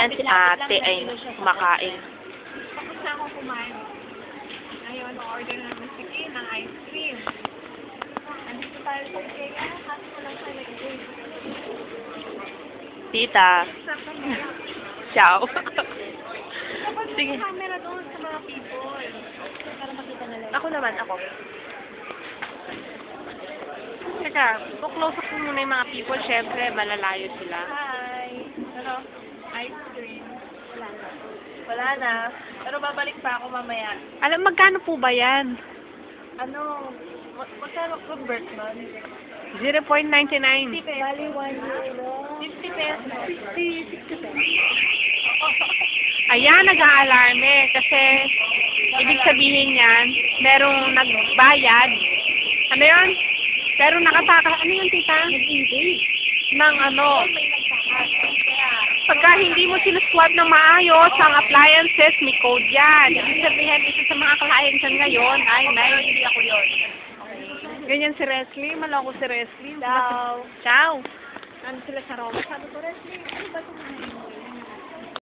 Ayan si ate ay kumakain. Tapos na ako kumain. Ngayon, order namin si Kim ng ice cream. Nandito tayo sa Ikea. Kaso ko lang siya nag-i-eat. Tita. Sa camera. Ciao. Kapag Sige. may camera doon sa mga people. Para makita nila. Ako naman, ako. Teka, close up ko muna yung mga people. Siyempre, malalayo sila. Hi! Ano? Ice cream. Wala na. Wala na. Pero babalik pa ako mamaya. Alam, magkano po ba yan? Ano? Magkano convert man? 0.99. 50 pesos. Bali, 1 euro. 50 pesos. 60 pesos. Ayan, nag-aalarme kasi ibig sabihin yan, merong nagbayad. Ano yun? Pero nakataka, ano yun, tita? Nag-engage. Ng ano, May nagtakas. Kaya, pagka hindi mo sinuswab ng maayos ang appliances, may code yan. Ibig sabihin, isa sa mga clients yan ngayon, ay, hindi ako yun. ganyan si Leslie, maloko si Leslie. Ciao. Ciao. Ano sila sa Roma? Sabi ko, Leslie, ano ba itong